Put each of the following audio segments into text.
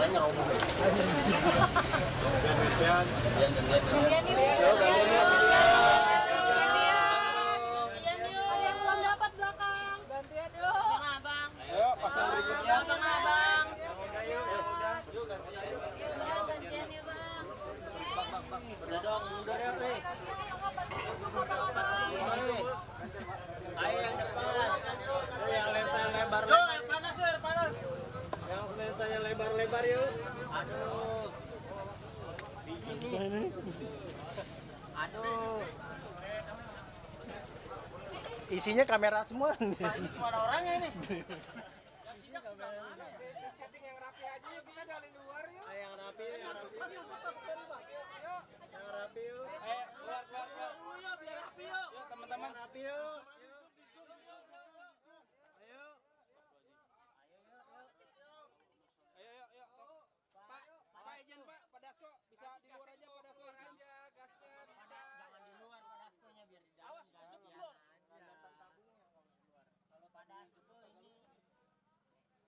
kepalanya roboh. Gantian. Yang belum dapat belakang. Gantian yuk. Bang Abang. Ayo pasang berikutnya. Bang Abang. Gantian ya bang. Udah dong, mundur ya, Bre. Ayo yang depan. Yang lensanya lebar. Yo, yang panas, air panas. Yang lensanya lebar-lebar yuk. Aduh. Biji nih. Aduh. Isinya kamera semua. Mana orangnya ini? Setting yang rapi aja yuk, kita dari luar yuk. Yang rapi, yang rapi. Yang rapi yuk. Keluar, biar rapi yuk. Yuk teman-teman rapi yuk. Ayo. Ayo yuk. Pak izin Pak, Pak Dasko bisa di luar aja Pak Dasko aja gasnya bisa. Jangan di luar Pak Daskonya biar di dalam. Awas, jeblok. Kalau Pak Dasko ini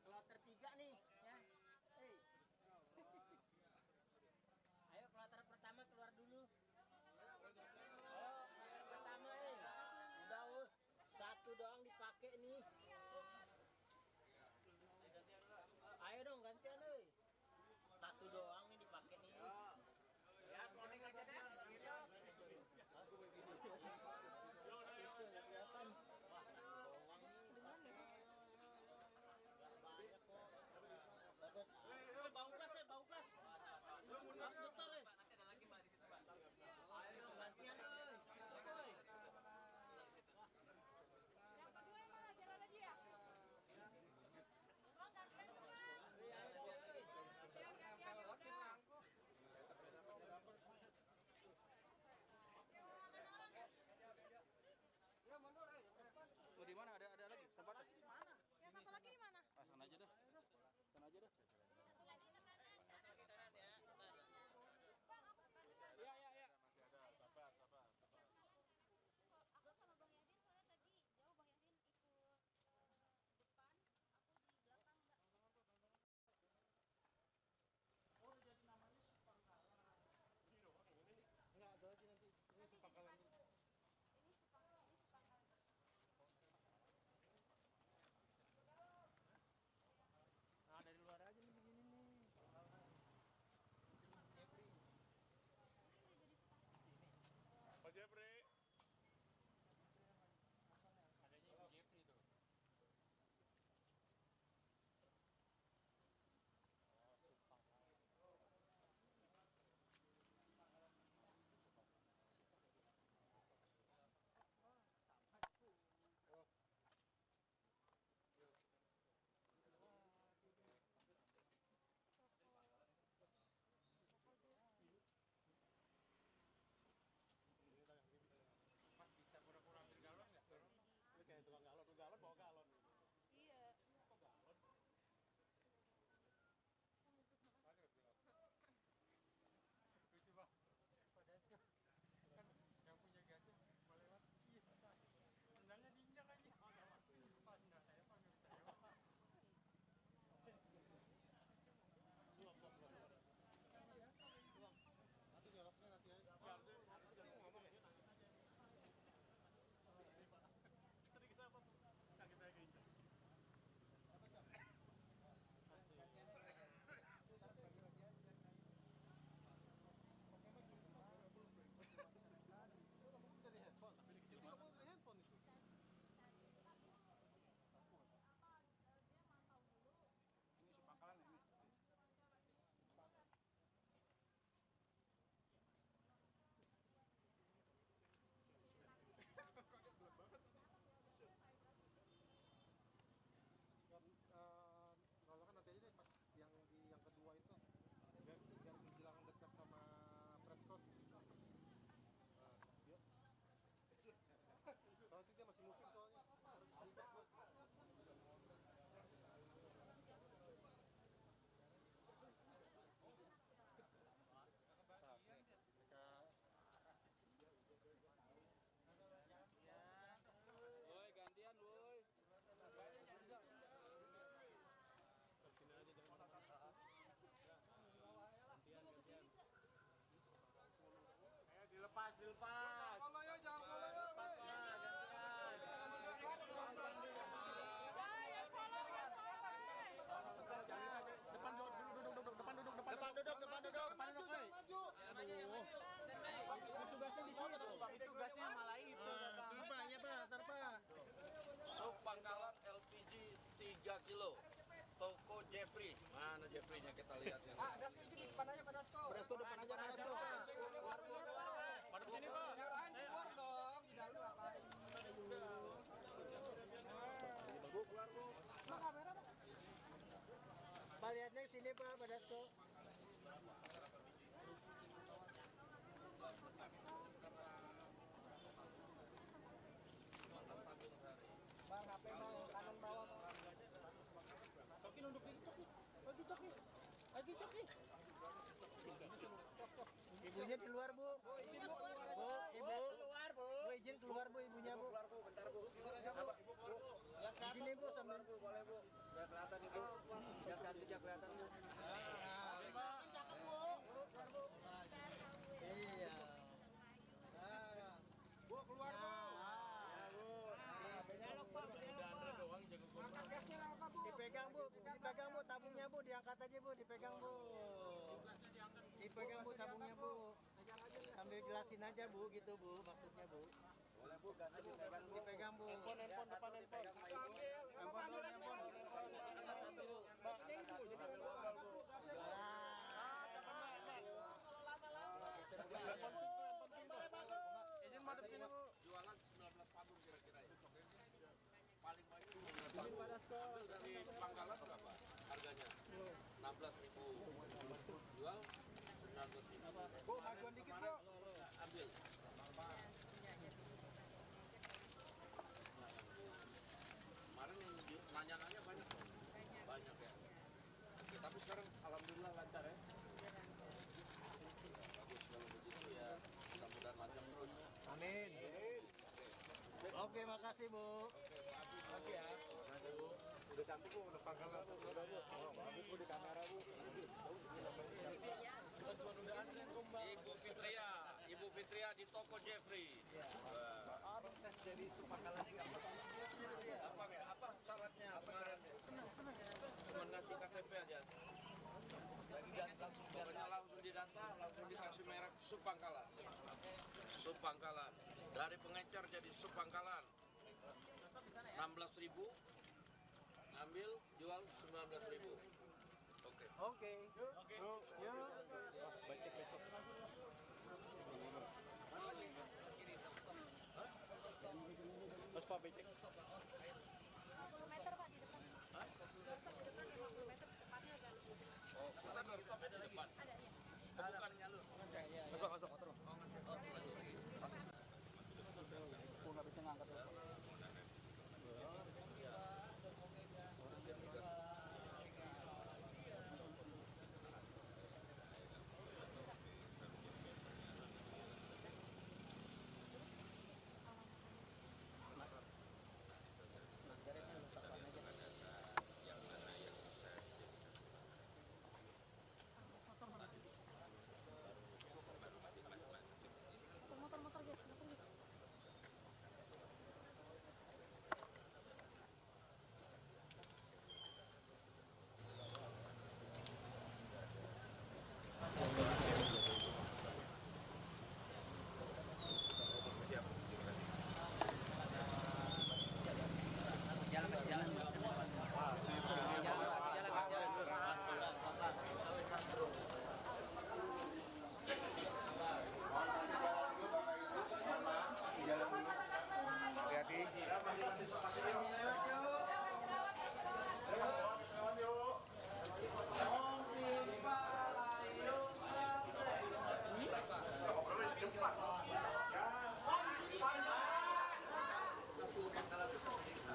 kloter 3 nih, ya. Hey. Ayo kloter pertama keluar dulu. Oh, kloter pertama udah satu doang dipakai nih. Ayo dong gantian euy. Satu doang nih dipakai nih. Ya, cloning aja deh. Bau gas ya, bau gas. Bau motor ya. Nanti ada lagi Mbak di situ, Mbak. kilo. Toko Jeffrey. Mana Jeffrey-nya kita lihat ya. Dasko di depan aja, Pak Dasko. Dasko depan aja, Pak Dasko. Pada sini, Pak. Jangan keluar dong. Di dalam ngapain? Bu, keluar, Bu. Pak lihatnya sini Pak, Pak Dasko. Bang, HP bang, kanan bawah bang. Coki nunduk di situ. Lagi Coki. Lagi Coki. Ibunya di luar Bu. Bu, ibu. Keluar Bu. Bu izin keluar Bu ibunya Bu. Keluar, Bu. Bentar, Bu. Di sini Bu sambil. Bu, boleh, Bu. Biar kelihatan, Ibu. Biar cantiknya kelihatan, Bu. Iya. Bu, keluar, Bu. Dipegang Bu, tabungnya Bu, diangkat aja Bu, dipegang Bu. Dipegang Bu tabungnya Bu. Sambil jelasin aja Bu, gitu Bu, maksudnya Bu. Boleh, Bu. Gasnya dipegang, Bu. Dipegang Bu. Handphone depan, handphone. Handphone dulu, handphone. Izin madep sini Bu. Jualan 19 tabung kira-kira ya. Paling banyak dari Pangkalan berapa harganya? 16.000. Jual 19.000. Bu, majuan dikit, Bu. Ambil. Kemarin yang nanya-nanya banyak. Banyak ya. Oke, tapi sekarang alhamdulillah lancar ya. Bagus kalau begitu ya. Mudah-mudahan lancar terus. Amin. Oke, makasih Bu. Makasih ya. Udah cantik, Bu. Udah Pangkalan, Bu. Udah, Bu. Bagus, Bu, di kamera, Bu. Ibu Fitria di toko Jeffrey. Proses jadi Supangkalannya gampang. Gampang ya? Apa syaratnya kemarin? Cuma ngasih KTP aja. Pokoknya langsung didata, langsung dikasih merek Supangkalan. Supangkalan. Dari pengecer jadi Supangkalan. 16.000. Ambil, jual 19.000. Oke. Oke. Yuk. Baca besok. Mas Pak becek. 50 meter Pak di depan. Doorstop di depan 50 meter tepatnya agak lebih. Oh, kita doorstop ada di depan. Ada ya. Bukan nyalur. Masuk, motor. Aku nggak bisa ngangkat. Motor-motor guys, motor gitu.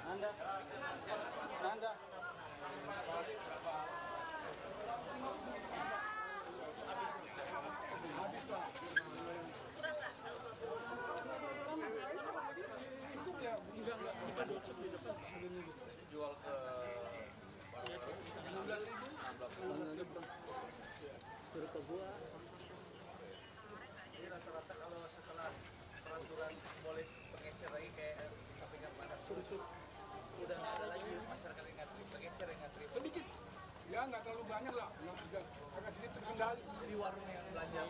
Anda. Jual ke 16.000. Suruh ke gua. Jadi rata-rata kalau setelah peraturan boleh pengecer lagi kayak sampingan pada suruh udah nggak ada lagi masyarakat yang ngantri, pengecer yang ngantri. Sedikit, ya nggak terlalu banyak lah, agak sedikit terkendali. Jadi warung yang belanja.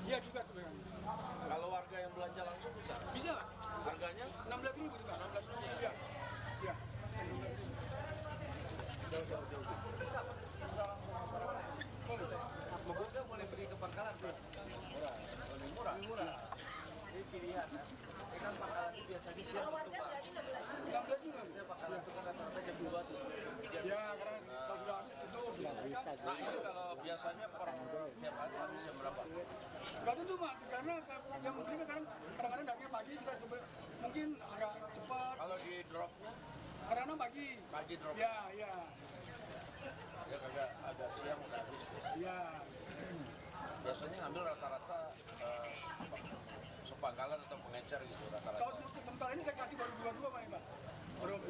Iya juga sebenarnya. Kalau warga yang belanja langsung bisa. Bisa lah, Harganya 16.000 juga. 16.000. Iya, iya. 16.000. Bisa Pak. Mogoknya boleh beli ke pangkalan Pak. Lebih murah. Ini pilihan ya. Ini kan pangkalan itu biasanya siang untuk Pak. Biasanya pangkalan itu kan rata-rata jam 2 tuh. Ya, karena kalau sudah habis itu Nah ini kalau biasanya per tiap hari habis jam berapa? nggak tentu Pak, karena yang membeli kan kadang-kadang datangnya pagi, kita mungkin agak cepat, Kalau di dropnya kadang-kadang pagi. pagi drop, Ya, ya kagak agak siang udah habis. ya. Biasanya ngambil rata-rata sepangkalan atau pengecer gitu rata-rata. Kalau sementara ini saya kasih baru 22 Pak, ya, Pak. Belum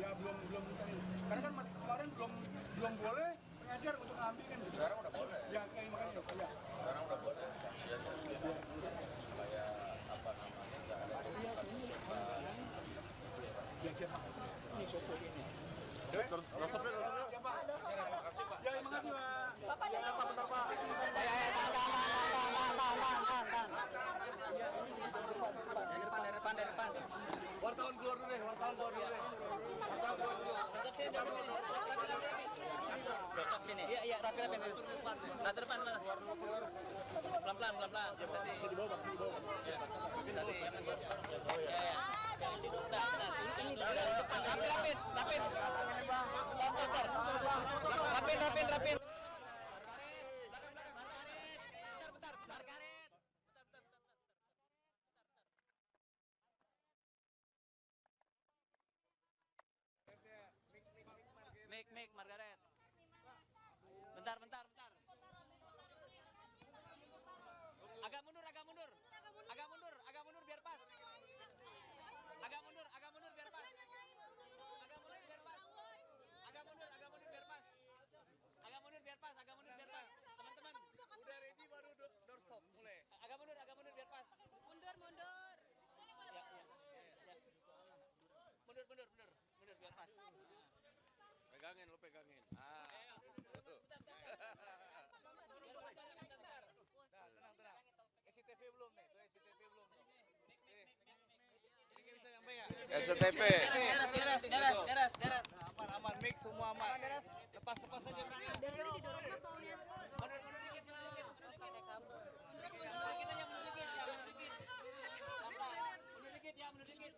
tadi. Karena kan mas kemarin belum boleh pengecer untuk ngambil kan gitu. Sekarang udah boleh. Ya, kayak makanya ya. Sekarang udah boleh sanksi aja. Supaya apa namanya nggak ada tumpukan-tumpukan. Ya, siap. Oke? Ya, Pak. Ya, terima kasih Pak. Bapak dari Wartawan keluar dulu deh. Stop sini. Iya, rapi. Rata depan. Pelan-pelan. Tadi. Di bawah. Ya. Tadi. Ya. Jangan duduk. Ini depan. Rapin. Rapin. Mik, Margaret. Bentar. Agak mundur biar pas. Agak mundur biar pas. Teman-teman. Udah ready baru doorstop mulai. Agak mundur biar pas. mundur. Ya. Mundur biar pas. Pegangin. Ah. Tenang. SCTV belum nih. Tuh SCTV belum. Ini bisa nyampe ya? SCTV. Deras. Nah, aman. Mix semua aman. Lepas aja mix. Dari tadi didorong mas soalnya. Mundur dikit.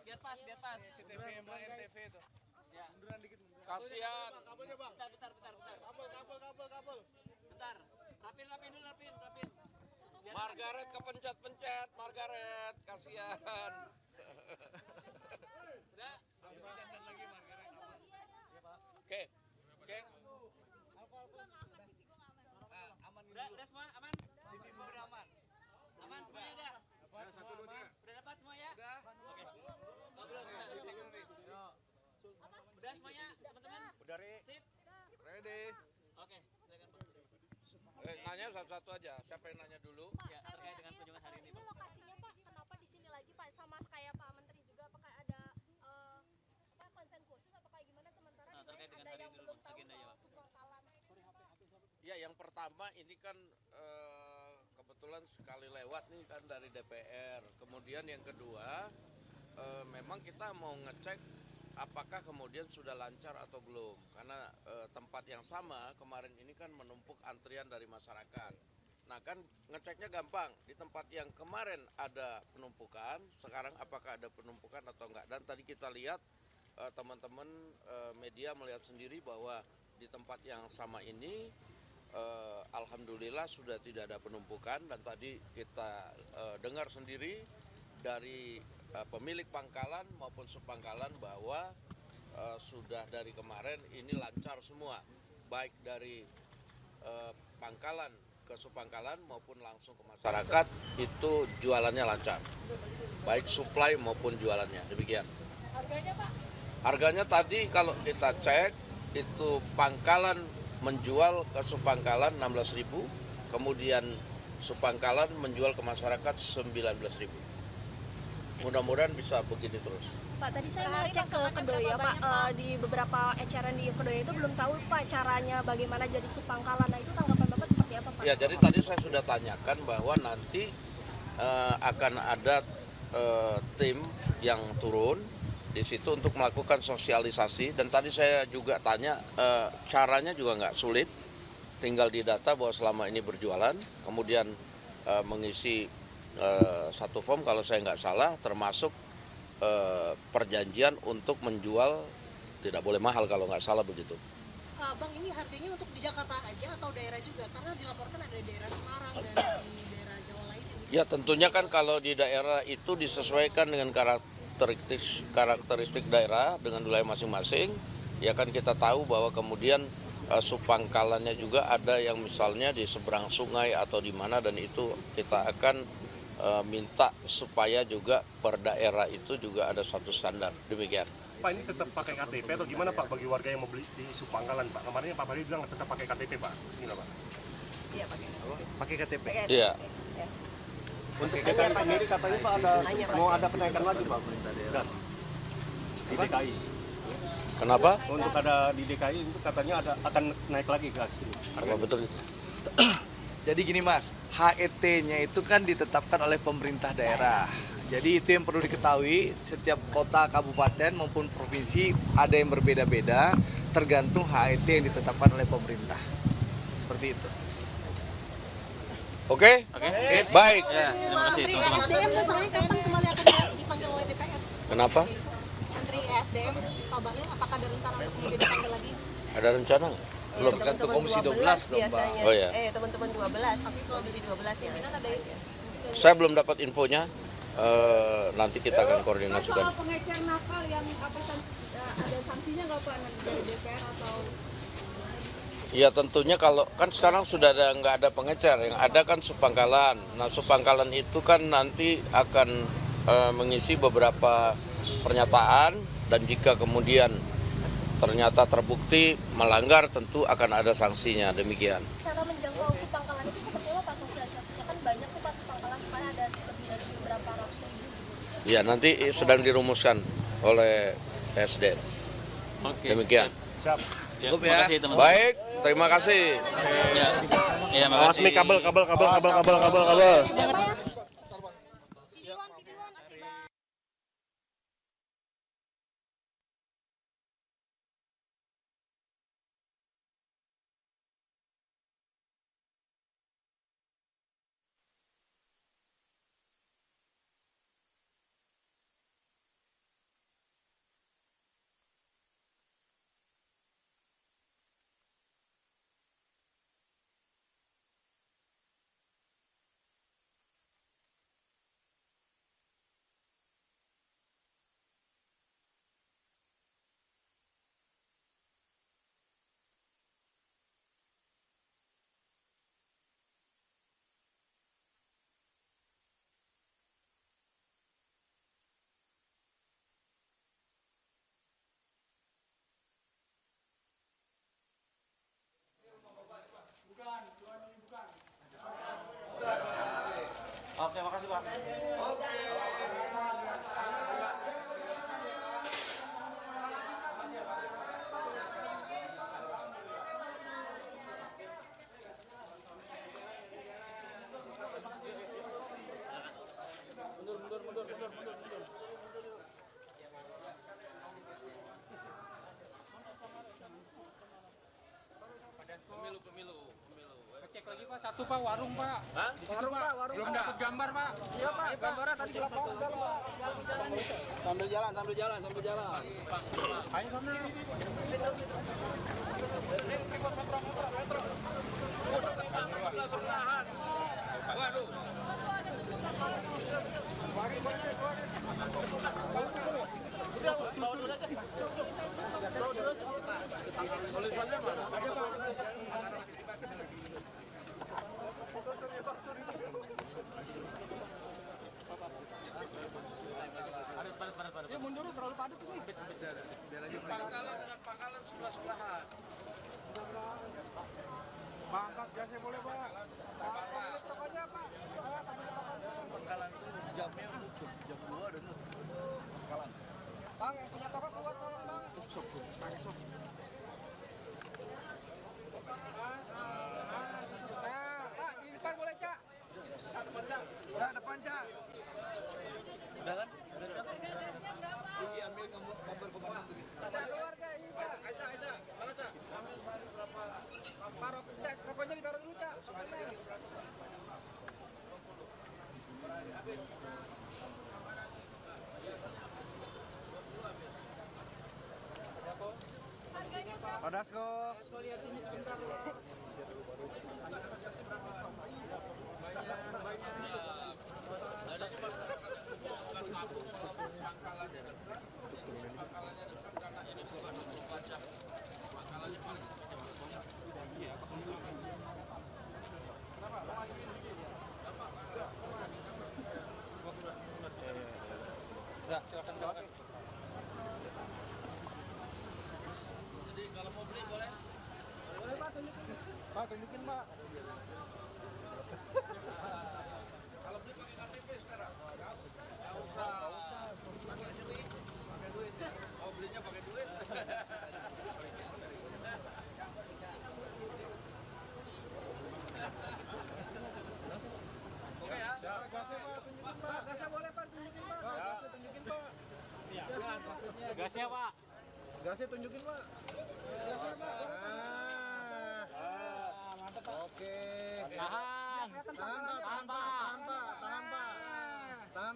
Biar pas. SCTV sama NTV tuh. Ya. Munduran dikit. Kasihan. Kabelnya Bang. Bentar. Kabel. Bentar. Rapin. Margaret kepencet-pencet. Margaret, kasihan. Udah. Habis dandan lagi Margaret aman. Oke. Nah, aman Udah dulu. semua aman? TV gua udah aman. Aman semuanya udah? Semua aman. Udah dapat semua ya? Udah. Oke. Oh, belum. Cek dulu nih. Udah semuanya, teman-teman? Udah, Ri. Sip? Ready. Oke, silakan Pak. Nanya satu-satu aja. Siapa yang nanya dulu? Ya, terkait dengan kunjungan hari ini, Ini Pak. lokasinya Pak, kenapa di sini lagi Pak? Sama kayak Pak Menteri juga, apakah ada konsen khusus atau kayak gimana? Sementara Nah, terkait dengan ada hari yang ini dulu, belum tahu agendanya, soal Pak. Subangkalan. Ya, yang pertama ini kan kebetulan sekali lewat nih kan dari DPR. Kemudian yang kedua, memang kita mau ngecek apakah kemudian sudah lancar atau belum. Karena tempat yang sama kemarin ini kan menumpuk antrian dari masyarakat. Nah kan ngeceknya gampang, di tempat yang kemarin ada penumpukan, sekarang apakah ada penumpukan atau enggak. Dan tadi kita lihat teman-teman media melihat sendiri bahwa di tempat yang sama ini alhamdulillah sudah tidak ada penumpukan. Dan tadi kita dengar sendiri dari pemilik pangkalan maupun subpangkalan bahwa sudah dari kemarin ini lancar semua, baik dari pangkalan ke subpangkalan maupun langsung ke masyarakat itu jualannya lancar, baik supply maupun jualannya. Demikian. Harganya Pak? Harganya tadi kalau kita cek itu pangkalan menjual ke subpangkalan 16.000, kemudian subpangkalan menjual ke masyarakat 19.000. Mudah-mudahan bisa begini terus. Pak, tadi saya mau cek ke Kedoya, Pak. Di beberapa eceran di Kedoya itu belum tahu, Pak, caranya bagaimana jadi subpangkalan. Nah, itu tanggapan Bapak seperti apa, Pak? Ya, jadi tadi saya sudah tanyakan bahwa nanti akan ada tim yang turun di situ untuk melakukan sosialisasi. Dan tadi saya juga tanya, caranya juga nggak sulit, tinggal didata bahwa selama ini berjualan, kemudian mengisi satu form kalau saya nggak salah, termasuk perjanjian untuk menjual tidak boleh mahal kalau nggak salah begitu. Bang, ini harganya untuk di Jakarta aja atau daerah juga? Karena dilaporkan ada di daerah Semarang dan di daerah Jawa lainnya. Ya tentunya kan kalau di daerah itu disesuaikan dengan karakteristik daerah dengan wilayah masing-masing. Ya kan kita tahu bahwa kemudian supangkalannya juga ada yang misalnya di seberang sungai atau di mana, dan itu kita akan minta supaya juga per daerah itu juga ada satu standar, demikian. Pak, ini tetap pakai KTP atau gimana Pak bagi warga yang mau beli di Supangkalan Pak? Kemarin Pak Bari bilang tetap pakai KTP Pak, gimana Pak? Iya, pakai KTP. Iya. Untuk KTP sendiri katanya Pak mau ada penaikan lagi Pak pemerintah daerah di DKI. Kenapa? Untuk ada di DKI itu katanya akan naik lagi gas. Apa betul itu? Jadi gini Mas, HET-nya itu kan ditetapkan oleh pemerintah daerah. Jadi itu yang perlu diketahui, setiap kota, kabupaten maupun provinsi ada yang berbeda-beda tergantung HET yang ditetapkan oleh pemerintah. Seperti itu. Oke? Baik. Ya, terima kasih teman-teman. SDM katanya kapan kembali akan dipanggil oleh DPR? Kenapa? Menteri SDM, Pak Bahlil, apakah ada rencana untuk kemudian dipanggil lagi? Ada rencana nggak? Belum. Tergantung Komisi 12 dong Pak. biasanya. Oh, iya. Teman-teman 12, Komisi 12 ya. Saya belum dapat infonya. Nanti kita akan koordinasikan. Soal pengecer nakal yang ada sanksinya nggak Pak dari DPR atau? Ya tentunya kalau kan sekarang sudah nggak ada pengecer, yang ada kan supangkalan. Nah supangkalan itu kan nanti akan mengisi beberapa pernyataan, dan jika kemudian ternyata terbukti melanggar tentu akan ada sanksinya, demikian. Cara menjangkau supangkalan itu seperti apa Pak sosialisasinya? Kan banyak tuh Pak supangkalan di mana ada lebih dari beberapa ratus ribu. Ya nanti sedang dirumuskan oleh SDM. Oke. Demikian. Siap. Cukup ya. Terima kasih teman-teman. Baik, terima kasih. Ya. Ya, Awas nih kabel. Oke, makasih Pak. Pemilu. Cek lagi Pak, satu Pak, warung Pak. Hah? Warung Pak, belum dapat gambar Pak. Iya Pak, gambarnya tadi di lapangan udah Pak. Sambil jalan. Ayo sambil. Waduh. Tulisannya mana? Ya mundur terlalu padat nih. Pangkalan dengan pangkalan sebelah-sebelahan. Bangkat jasnya boleh Pak. Tokonya Pak. Pangkalan itu jamnya tutup, jam 2 udah tutup. Bang, yang punya toko keluar tolong Bang. Sok. Pak, di depan boleh Cak. Depan Cak. Udah kan? Udah siap. Ambil kamu Dasko. Pangkalannya dekat karena ini buka 24 jam. Pangkalannya paling sampai jam 12. Ya, silakan. Jadi kalau mau beli boleh? Boleh Pak, tunjukin. Pak, tunjukin Pak. Kalau beli pakai KTP sekarang? Nggak usah. Pakai duit ya. Oh, belinya pakai duit. Oke ya. Gasnya Pak, tunjukin Pak. Gasnya boleh Pak, tunjukin Pak. Gasnya tunjukin Pak. Iya, Gasnya, Pak. Gasnya tunjukin Pak. Gasnya Pak. Mantap Pak. Oke. Tahan. Tahan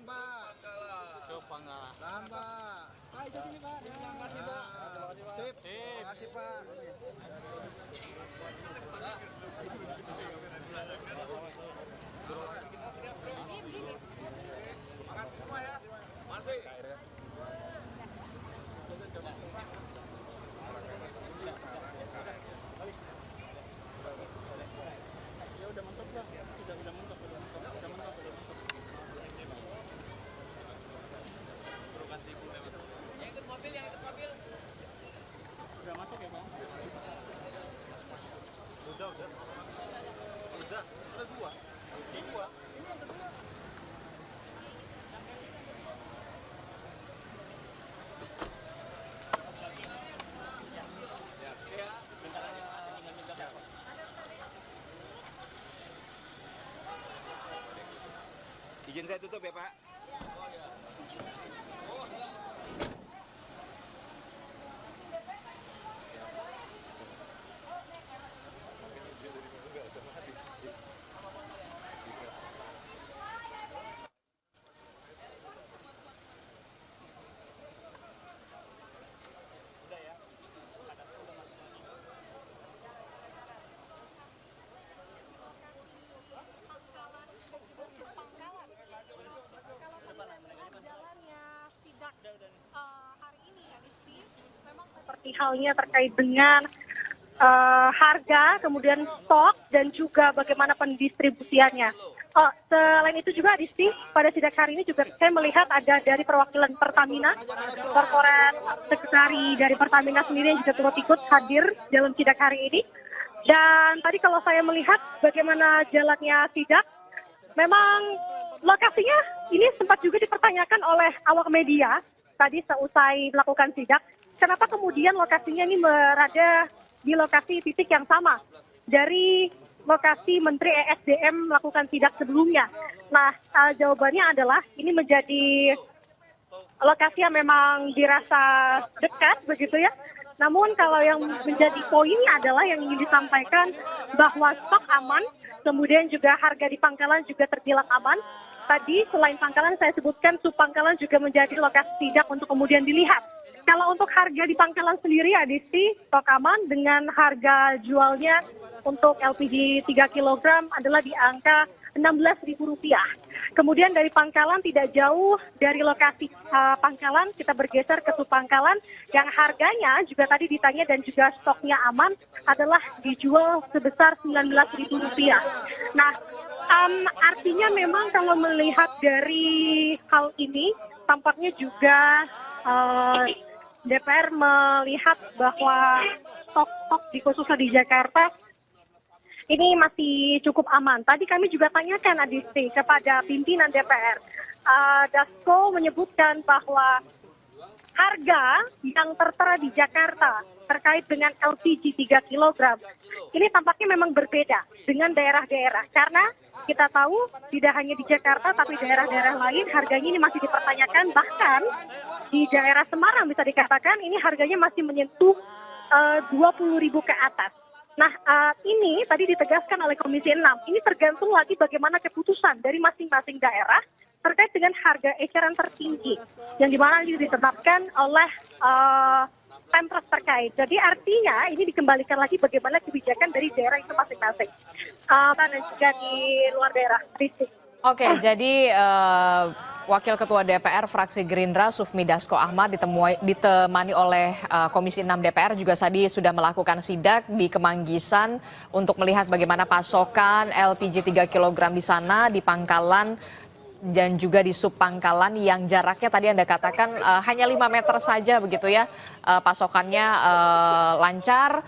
Pak. Coba nggak. Tahan Pak. Pak, di sini Pak. Terima kasih Pak. Sip. Terima kasih Pak. Masih. Izin saya tutup ya Pak. Seperti halnya terkait dengan harga, kemudian stok, dan juga bagaimana pendistribusiannya. Selain itu juga Adisti, pada sidak hari ini juga saya melihat ada dari perwakilan Pertamina, korporat sekretari dari Pertamina sendiri yang juga turut ikut hadir dalam sidak hari ini. Dan tadi kalau saya melihat bagaimana jalannya sidak, memang lokasinya ini sempat juga dipertanyakan oleh awak media tadi seusai melakukan sidak. Kenapa kemudian lokasinya ini berada di lokasi titik yang sama dari lokasi Menteri ESDM melakukan sidak sebelumnya? Nah, jawabannya adalah ini menjadi lokasi yang memang dirasa dekat begitu ya. Namun kalau yang menjadi poinnya adalah yang ingin disampaikan bahwa stok aman, kemudian juga harga di pangkalan juga terbilang aman. Tadi selain pangkalan saya sebutkan subpangkalan juga menjadi lokasi sidak untuk kemudian dilihat. Kalau untuk harga di pangkalan sendiri Adisti, stok aman dengan harga jualnya untuk LPG 3 kg adalah di angka Rp16.000. Kemudian dari pangkalan tidak jauh dari lokasi pangkalan, kita bergeser ke subpangkalan yang harganya juga tadi ditanya dan juga stoknya aman adalah dijual sebesar Rp19.000. Nah, artinya memang kalau melihat dari hal ini, tampaknya juga DPR melihat bahwa stok di khususnya di Jakarta ini masih cukup aman. Tadi kami juga tanyakan Adisti kepada pimpinan DPR. Dasko menyebutkan bahwa harga yang tertera di Jakarta terkait dengan LPG 3 kg ini tampaknya memang berbeda dengan daerah-daerah. Karena kita tahu tidak hanya di Jakarta tapi daerah-daerah lain harganya ini masih dipertanyakan. Bahkan di daerah Semarang bisa dikatakan ini harganya masih menyentuh 20.000 ke atas. Nah, ini tadi ditegaskan oleh Komisi 6, ini tergantung lagi bagaimana keputusan dari masing-masing daerah terkait dengan harga eceran tertinggi yang dimana ini ditetapkan oleh Pemprov terkait. Jadi artinya ini dikembalikan lagi bagaimana kebijakan dari daerah itu masing-masing dan juga di luar daerah. Oke, jadi Wakil Ketua DPR fraksi Gerindra Sufmi Dasko Ahmad ditemani oleh Komisi 6 DPR juga tadi sudah melakukan sidak di Kemanggisan untuk melihat bagaimana pasokan LPG 3 kg di sana, di Pangkalan dan juga di Subpangkalan yang jaraknya tadi Anda katakan hanya 5 meter saja begitu ya, pasokannya lancar.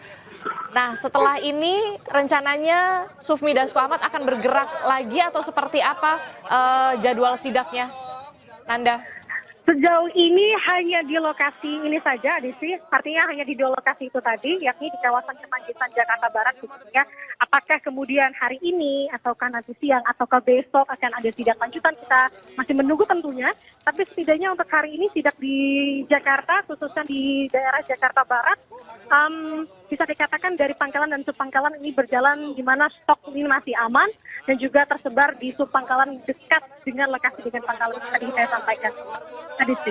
Nah, setelah ini rencananya Sufmi Dasko Ahmad akan bergerak lagi atau seperti apa jadwal sidaknya, Nanda? Sejauh ini hanya di lokasi ini saja, Adisi. Artinya hanya di dua lokasi itu tadi, yakni di kawasan Kemanggisan, Jakarta Barat. Khususnya, apakah kemudian hari ini, ataukah nanti siang, ataukah besok akan ada sidak lanjutan, kita masih menunggu tentunya. Tapi setidaknya untuk hari ini sidak di Jakarta, khususnya di daerah Jakarta Barat, bisa dikatakan dari Pangkalan dan Subpangkalan ini berjalan di mana stok ini masih aman dan juga tersebar di Subpangkalan dekat dengan lokasi dengan Pangkalan yang tadi saya sampaikan. Adisi.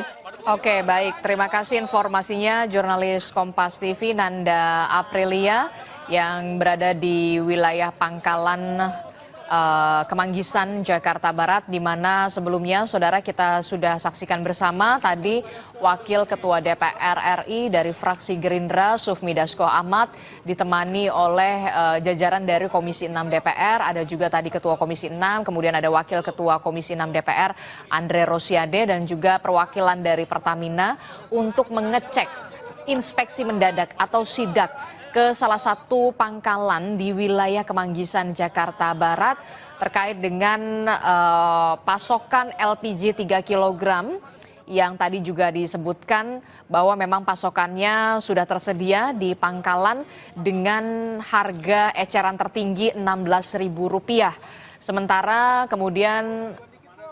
Oke, baik. Terima kasih informasinya jurnalis Kompas TV Nanda Aprilia yang berada di wilayah Pangkalan Kemanggisan, Jakarta Barat, di mana sebelumnya saudara kita sudah saksikan bersama tadi Wakil Ketua DPR RI dari fraksi Gerindra Sufmi Dasko Ahmad ditemani oleh jajaran dari Komisi 6 DPR, ada juga tadi Ketua Komisi 6, kemudian ada Wakil Ketua Komisi 6 DPR Andre Rosiade dan juga perwakilan dari Pertamina untuk mengecek inspeksi mendadak atau sidak ke salah satu pangkalan di wilayah Kemanggisan, Jakarta Barat terkait dengan pasokan LPG 3 kg yang tadi juga disebutkan bahwa memang pasokannya sudah tersedia di pangkalan dengan harga eceran tertinggi Rp16.000. Sementara kemudian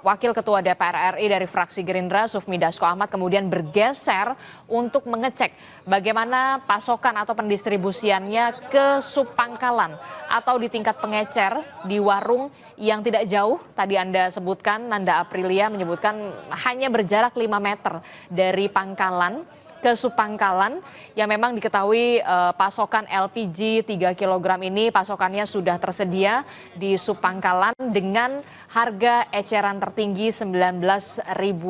Wakil Ketua DPR RI dari fraksi Gerindra Sufmi Dasko Ahmad kemudian bergeser untuk mengecek bagaimana pasokan atau pendistribusiannya ke Subpangkalan atau di tingkat pengecer di warung yang tidak jauh. Tadi Anda sebutkan, Nanda Aprilia menyebutkan hanya berjarak 5 meter dari Pangkalan ke Subpangkalan yang memang diketahui pasokan LPG 3 kg ini pasokannya sudah tersedia di Subpangkalan dengan harga eceran tertinggi Rp19.000.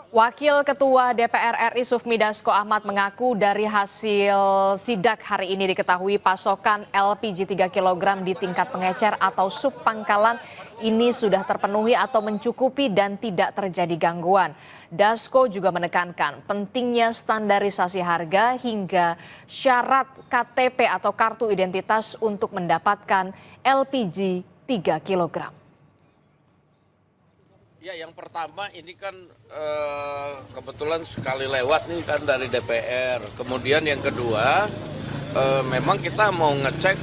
Wakil Ketua DPR RI Sufmi Dasko Ahmad mengaku dari hasil sidak hari ini diketahui pasokan LPG 3 kg di tingkat pengecer atau Subpangkalan ini sudah terpenuhi atau mencukupi dan tidak terjadi gangguan. Dasko juga menekankan pentingnya standarisasi harga hingga syarat KTP atau kartu identitas untuk mendapatkan LPG 3 kg. Ya, yang pertama ini kan kebetulan sekali lewat nih kan dari DPR. Kemudian yang kedua memang kita mau ngecek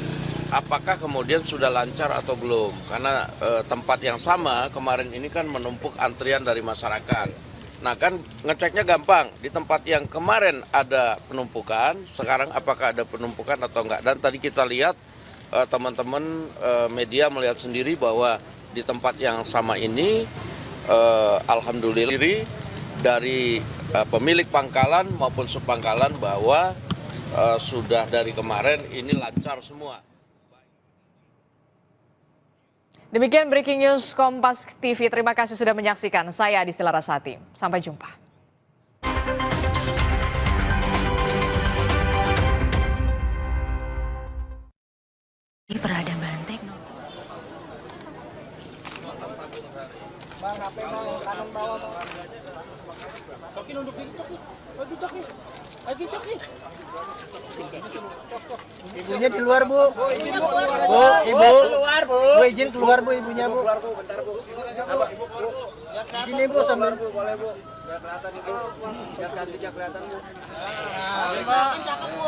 apakah kemudian sudah lancar atau belum. Karena tempat yang sama kemarin ini kan menumpuk antrian dari masyarakat. Nah kan ngeceknya gampang, di tempat yang kemarin ada penumpukan, sekarang apakah ada penumpukan atau enggak. Dan tadi kita lihat teman-teman media melihat sendiri bahwa di tempat yang sama ini alhamdulillah dari pemilik pangkalan maupun subpangkalan bahwa sudah dari kemarin ini lancar semua. Demikian breaking news Kompas TV. Terima kasih sudah menyaksikan. Saya Adisti Larasati. Sampai jumpa. Ini peradaban teknologi. Bang, HP bang, kanan bawah bang. Coki nunduk di Coki. Lagi Coki. Lagi Coki. Ibunya di luar, Bu. Bu, ibu. Keluar, Bu. Bu, izin keluar, Bu, ibunya, Bu. Keluar, Bu, bentar, Bu. Apa? Sini, Bu, sambil. Boleh, Bu. Biar kelihatan, Ibu. Biar cantiknya kelihatan, Bu. Nah, cakep, Bu.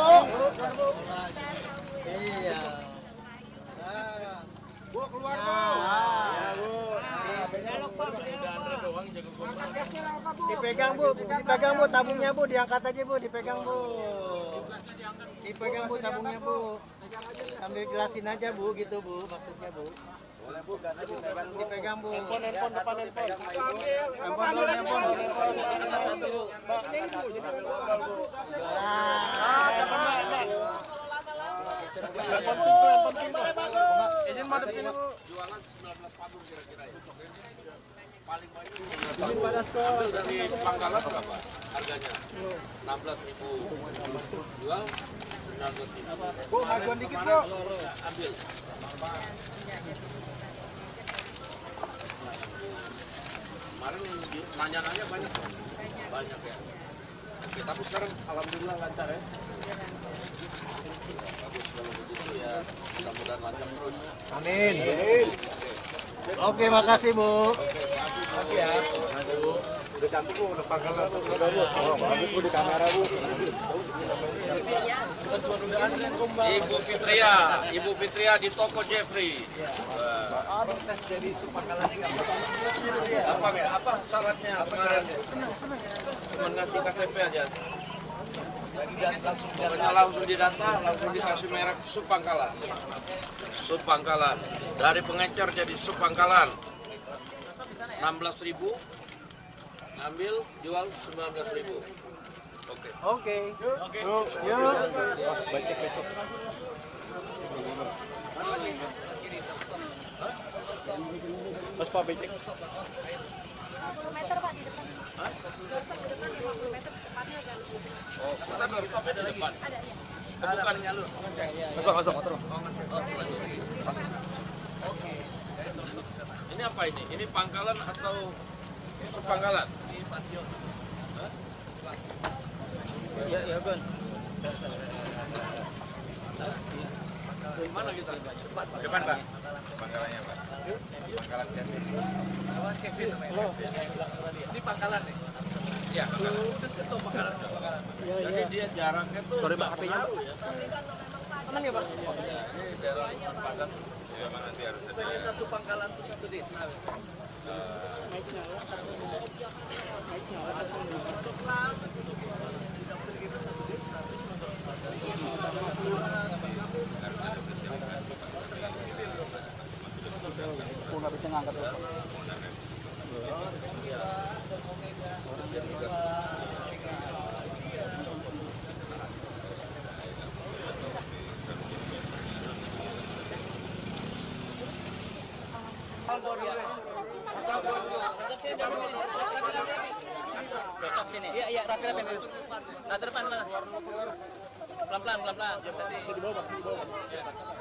Iya. Bu, keluar, Bu. Ya, Bu. Dipegang Bu, tabungnya Bu, diangkat aja Bu, dipegang Bu. Dipegang Bu tabungnya Bu. Sambil jelasin aja Bu, gitu Bu maksudnya Bu. Boleh Bu, gasnya dipegang Bu. Handphone depan handphone. Handphone dulu, handphone. Izin madep sini Bu. Jualan 19 tabung kira-kira ya. Paling banyak ambil dari Pangkalan berapa harganya? 16.000. Jual 19.000. Bu, majuan dikit Bu. Ambil. Kemarin yang nanya-nanya banyak. Banyak ya. Oke, tapi sekarang alhamdulillah lancar ya. Bagus kalau begitu ya. Mudah-mudahan lancar terus. Amin. Oke, makasih Bu. Makasih ya. Udah cantik Bu, udah Pangkalan tuh. Bagus Bu di kamera Bu. Ibu Fitria di toko Jeffrey. Proses jadi Supangkalannya gampang. Gampang ya? Apa syaratnya kemarin? Cuma ngasih KTP aja. Pokoknya langsung didata, langsung dikasih merek Supangkalan. Supangkalan. Dari pengecer jadi Supangkalan. 16.000. Ambil, jual 19.000. Oke. Oke. Yuk. Becek besok. Mas Pak becek. 50 meter Pak di depan. Hah? Di depan 50 meter depannya kan. Oh, kita baru sampai di depan. Ada ya. Bukan nyalur. Masuk motor. Oke. Ini apa ini? Ini Pangkalan atau Supangkalan? Ini Patio. Ya, Gun. Mana kita? Depan Pak. Pangkalannya Pak. Pangkalan Kevin namanya. Ini Pangkalan nih. Ya, udah ketemu Pangkalan. Jadi dia jaraknya tuh nggak pengaruh ya. Aman ya Pak? Ya, ini daerah Hutan Padang. Nanti harus ada. Satu Pangkalan tuh satu desa. Aku nggak bisa ngangkat. Stop sini. Iya, rapi. Nah, depan lah. Pelan-pelan. Tadi.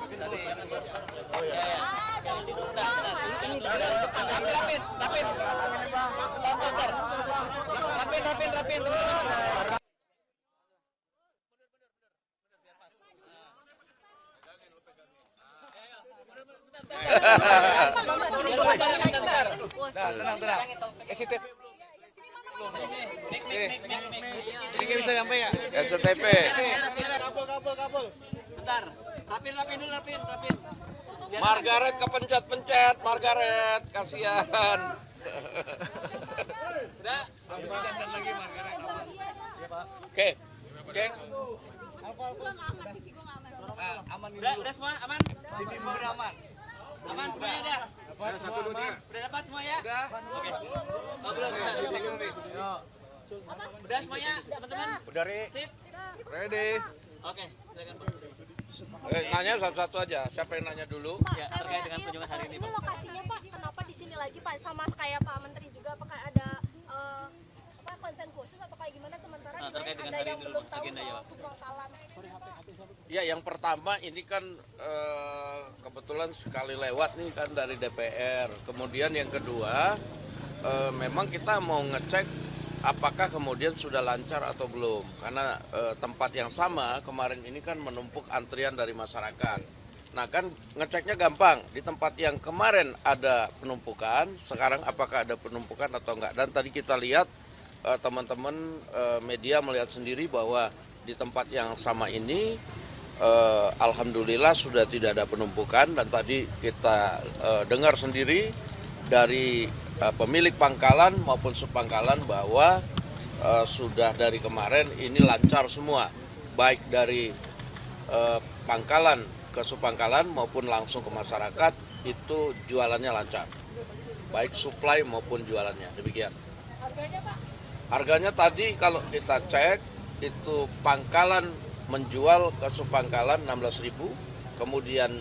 Tadi. Oh iya. Ini rapin. Nah, tenang. SCTV belum. Ini bisa sampai ya? SCTV. Kabel. Bentar. Rapin dulu. Margaret kepencet-pencet, Margaret, kasihan. Udah. Lagi Margaret. Oke. Aman Udah semua aman? TV udah aman. Aman semuanya dah. Udah dapat semua ya? Udah. Oke. Oh, belum. Udah semuanya, teman-teman? Udah, Ri. Sip. Ready. Oke, silakan Pak. Nanya satu-satu aja. Siapa yang nanya dulu? Pak, Ya, saya terkait mau dengan nanya, kunjungan hari ini, Ini Pak. lokasinya Pak, kenapa di sini lagi Pak? Sama kayak Pak Menteri juga, apakah ada konsen khusus atau kayak gimana sementara Nah, di terkait dengan ada hari yang ini dulu, belum tahu agenda ya, soal Pak. Supangkalan. Ya, yang pertama ini kan kebetulan sekali lewat nih kan dari DPR. Kemudian yang kedua, memang kita mau ngecek apakah kemudian sudah lancar atau belum. Karena tempat yang sama kemarin ini kan menumpuk antrian dari masyarakat. Nah kan ngeceknya gampang, di tempat yang kemarin ada penumpukan, sekarang apakah ada penumpukan atau enggak. Dan tadi kita lihat teman-teman media melihat sendiri bahwa di tempat yang sama ini alhamdulillah sudah tidak ada penumpukan. Dan tadi kita dengar sendiri dari pemilik pangkalan maupun subpangkalan bahwa sudah dari kemarin ini lancar semua, baik dari pangkalan ke subpangkalan maupun langsung ke masyarakat itu jualannya lancar, baik supply maupun jualannya. Demikian. Harganya Pak? Harganya tadi kalau kita cek itu pangkalan menjual ke subpangkalan 16.000, kemudian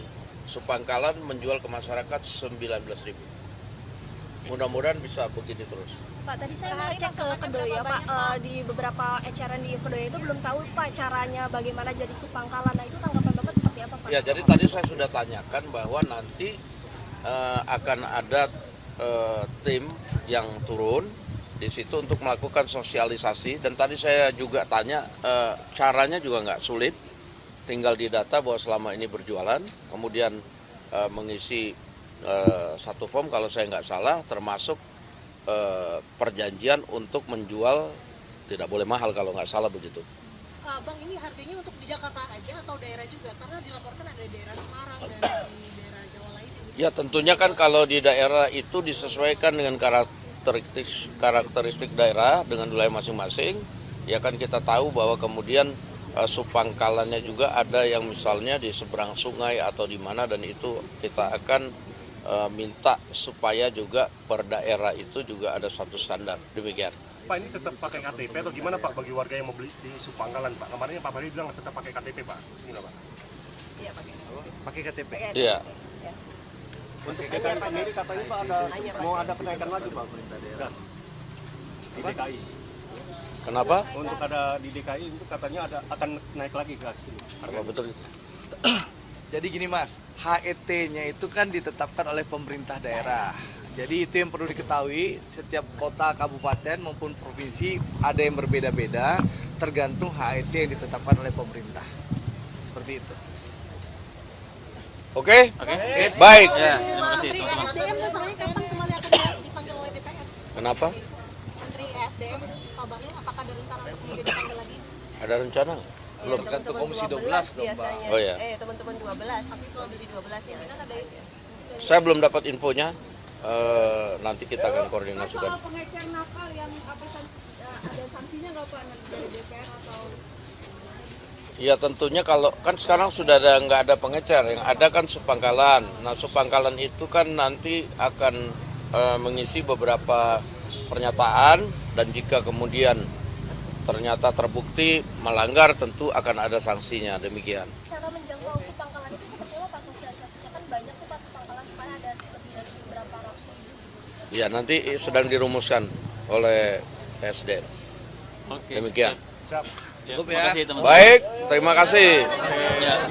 subpangkalan menjual ke masyarakat 19.000. Mudah-mudahan bisa begini terus. Pak, tadi saya ngecek ke Kedoya Pak, di beberapa eceran di Kedoya itu belum tahu Pak caranya bagaimana jadi subpangkalan. Nah itu tanggapan Bapak seperti apa Pak? Ya, jadi tadi saya sudah tanyakan bahwa nanti akan ada tim yang turun di situ untuk melakukan sosialisasi, dan tadi saya juga tanya caranya juga nggak sulit, tinggal didata bahwa selama ini berjualan, kemudian mengisi satu form kalau saya nggak salah, termasuk perjanjian untuk menjual tidak boleh mahal kalau nggak salah begitu. Bang, ini harganya untuk di Jakarta aja atau daerah juga? Karena dilaporkan ada daerah Semarang dan di daerah Jawa lainnya. Ya tentunya kan kalau di daerah itu disesuaikan dengan karakteristik daerah dengan wilayah masing-masing. Ya kan kita tahu bahwa kemudian subpangkalannya juga ada yang misalnya di seberang sungai atau di mana, dan itu kita akan minta supaya juga per daerah itu juga ada satu standar. Demikian. Pak, ini tetap pakai KTP atau gimana Pak bagi warga yang mau beli di subpangkalan Pak? Kemarin Pak Bari bilang tetap pakai KTP Pak. Gimana Pak? Iya, pakai KTP. Iya. Untuk DKI sendiri katanya Pak mau ada penaikan lagi Pak gas di DKI. Kenapa? Untuk ada di DKI itu katanya akan naik lagi gas. Apa betul itu? Jadi gini Mas, HET-nya itu kan ditetapkan oleh pemerintah daerah. Jadi itu yang perlu diketahui, setiap kota, kabupaten maupun provinsi ada yang berbeda-beda tergantung HET yang ditetapkan oleh pemerintah. Seperti itu. Oke? Baik. Ya, terima kasih teman-teman. SDM katanya kapan kembali akan dipanggil oleh DPR? Kenapa? Menteri SDM, Pak Bahlil, apakah ada rencana untuk kemudian dipanggil lagi? Ada rencana nggak? Belum. Tergantung Komisi 12 dong Pak. Oh ya. Teman-teman 12, Komisi 12 ya. Saya belum dapat infonya. Nanti kita akan koordinasikan. Soal pengecer nakal yang ada sanksinya nggak Pak dari DPR atau? Ya tentunya kalau kan sekarang sudah nggak ada pengecer, yang ada kan subpangkalan. Nah subpangkalan itu kan nanti akan mengisi beberapa pernyataan, dan jika kemudian ternyata terbukti melanggar tentu akan ada sanksinya. Demikian. Cara menjangkau subpangkalan itu seperti apa Pak sosialisasinya? Kan banyak tuh Pak subpangkalan di mana ada lebih dari beberapa ratus. Ya nanti sedang dirumuskan oleh SDM. Oke. Demikian. Siap. Cukup ya. Baik, terima kasih. Ya.